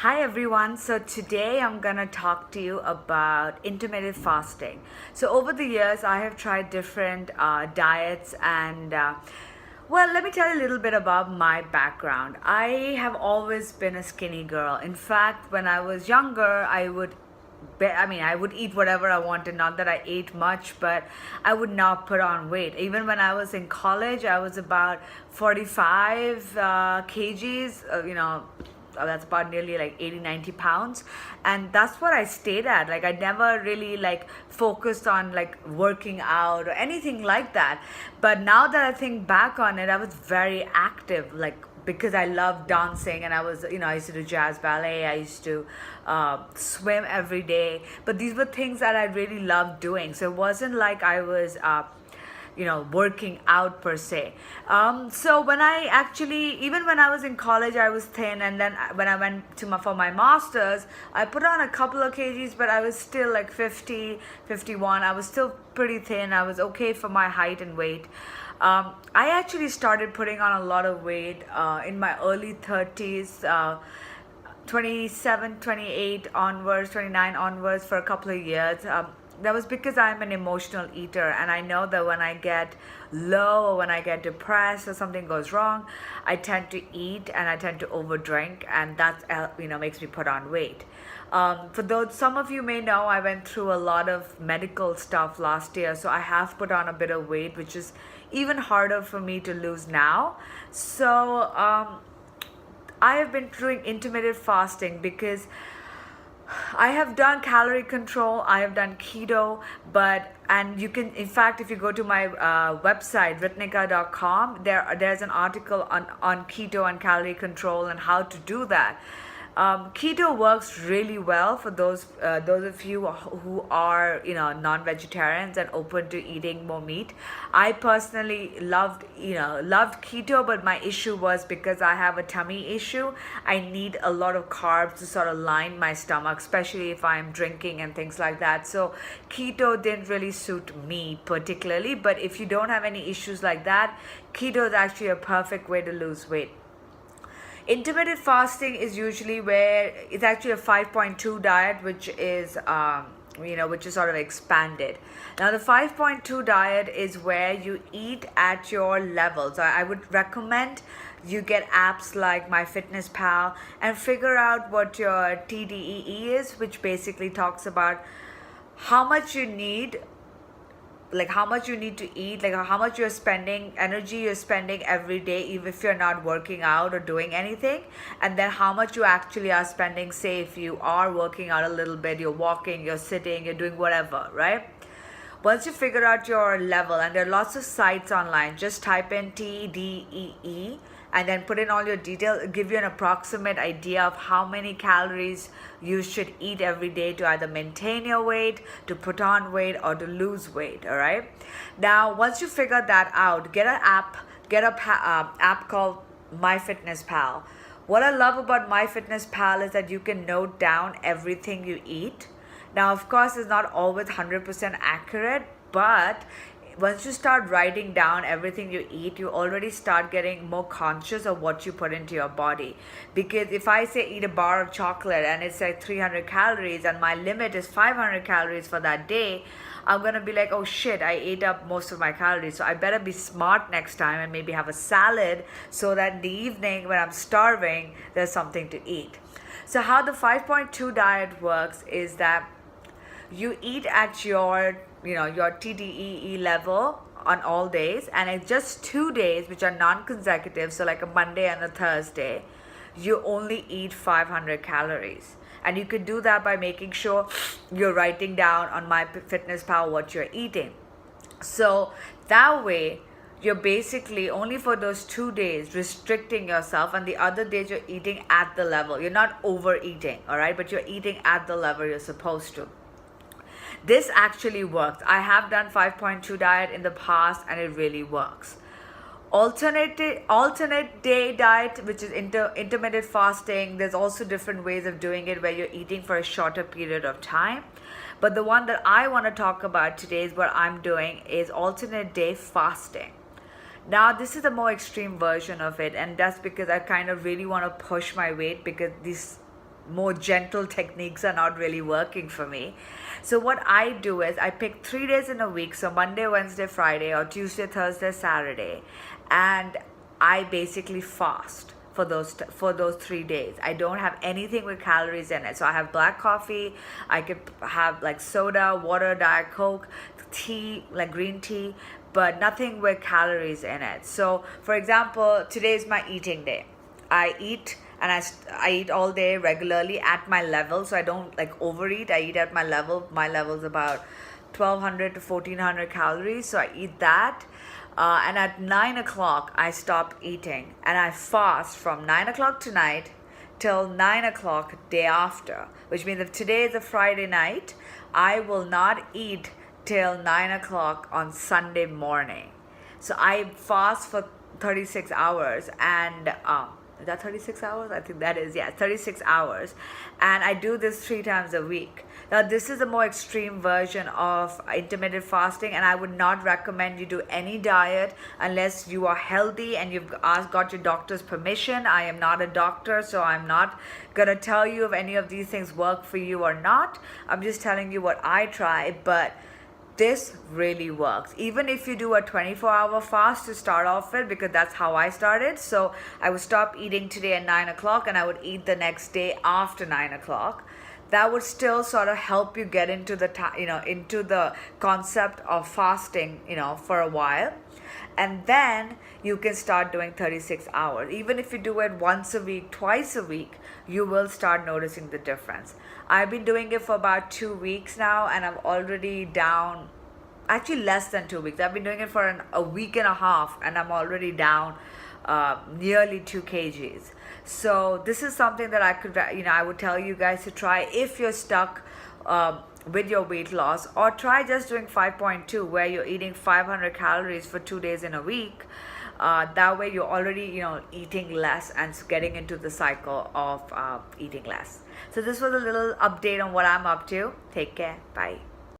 Hi everyone. So today I'm gonna talk to you about intermittent fasting. So over the years, I have tried different diets, and well, let me tell you a little bit about my background. I have always been a skinny girl. In fact, when I was younger, I would eat whatever I wanted. Not that I ate much, but I would not put on weight. Even when I was in college, I was about 45 kgs. That's about nearly like 80, 90 pounds, and that's what I stayed at. Like, I never really like focused on like working out or anything like that. But now that I think back on it, I was very active, like, because I love dancing, and I used to do jazz ballet. I used to swim every day. But these were things that I really loved doing. So it wasn't like I was working out per se. So when I actually, even when I was in college, I was thin, and then when I went for my masters, I put on a couple of kgs, but I was still like 50, 51. I was still pretty thin. I was okay for my height and weight. I actually started putting on a lot of weight in my early 30s. 27, 28 onwards, 29 onwards, for a couple of years. That was because I'm an emotional eater, and I know that when I get low or when I get depressed or something goes wrong, I tend to eat and I tend to overdrink, and that makes me put on weight. For those, some of you may know, I went through a lot of medical stuff last year, so I have put on a bit of weight, which is even harder for me to lose now. So I have been doing intermittent fasting because I have done calorie control, I have done keto, and you can, in fact, if you go to my website, ritnika.com, there's an article on keto and calorie control and how to do that. Keto works really well for those of you who are non-vegetarians and open to eating more meat. I personally loved keto, but my issue was because I have a tummy issue. I need a lot of carbs to sort of line my stomach, especially if I'm drinking and things like that. So keto didn't really suit me particularly, but if you don't have any issues like that, keto is actually a perfect way to lose weight. Intermittent fasting is usually where it's actually a 5.2 diet, which is sort of expanded. Now, the 5.2 diet is where you eat at your level. So I would recommend you get apps like MyFitnessPal and figure out what your TDEE is, which basically talks about how much you need, like how much you need to eat, like how much energy you're spending every day, even if you're not working out or doing anything, and then how much you actually are spending, say if you are working out a little bit, you're walking, you're sitting, you're doing whatever, right? Once you figure out your level, and there are lots of sites online, just type in TDEE and then put in all your details. It'll give you an approximate idea of how many calories you should eat every day to either maintain your weight, to put on weight, or to lose weight. All right. Now, once you figure that out, get an app called MyFitnessPal. What I love about MyFitnessPal is that you can note down everything you eat. Now, of course, it's not always 100% accurate, but once you start writing down everything you eat, you already start getting more conscious of what you put into your body. Because if I say eat a bar of chocolate and it's like 300 calories and my limit is 500 calories for that day, I'm going to be like, oh shit, I ate up most of my calories. So I better be smart next time and maybe have a salad so that in the evening when I'm starving, there's something to eat. So how the 5.2 diet works is that you eat at your TDEE level on all days, and it's just 2 days which are non-consecutive, so like a Monday and a Thursday, you only eat 500 calories. And you can do that by making sure you're writing down on MyFitnessPal what you're eating. So that way, you're basically only for those 2 days restricting yourself, and the other days you're eating at the level. You're not overeating, all right, but you're eating at the level you're supposed to. This actually works. I have done 5.2 diet in the past, and it really works. Alternate day diet, which is intermittent fasting. There's also different ways of doing it where you're eating for a shorter period of time. But the one that I want to talk about today is what I'm doing is alternate day fasting. Now, this is a more extreme version of it, and that's because I kind of really want to push my weight, because more gentle techniques are not really working for me. So what I do is I pick 3 days in a week, so Monday, Wednesday, Friday, or Tuesday, Thursday, Saturday, and I basically fast for those 3 days. I don't have anything with calories in it. So I have black coffee, I could have like soda, water, Diet Coke, tea, like green tea, but nothing with calories in it. So for example, today is my eating day. I eat and I eat all day regularly at my level, so I don't like overeat. I eat at my level. My level is about 1200 to 1400 calories, so I eat that. And at 9 o'clock, I stop eating and I fast from 9 o'clock tonight till 9 o'clock day after, which means if today is a Friday night, I will not eat till 9 o'clock on Sunday morning. So I fast for 36 hours and is that 36 hours? I think that is, yeah, 36 hours. And I do this 3 times a week. Now, this is a more extreme version of intermittent fasting, and I would not recommend you do any diet unless you are healthy and you've got your doctor's permission. I am not a doctor, so I'm not going to tell you if any of these things work for you or not. I'm just telling you what I try, but this really works. Even if you do a 24-hour fast to start off with, because that's how I started. So I would stop eating today at 9 o'clock and I would eat the next day after 9 o'clock. That would still sort of help you get into the into the concept of fasting, for a while. And then you can start doing 36 hours. Even if you do it once a week, twice a week, you will start noticing the difference. I've been doing it for about 2 weeks now, and I'm already down, actually less than 2 weeks. I've been doing it for a week and a half, and I'm already down nearly 2 kgs. So this is something that I would tell you guys to try if you're stuck with your weight loss, or try just doing 5.2 where you're eating 500 calories for 2 days in a week. That way you're already eating less and getting into the cycle of eating less. So this was a little update on what I'm up to. Take care. Bye.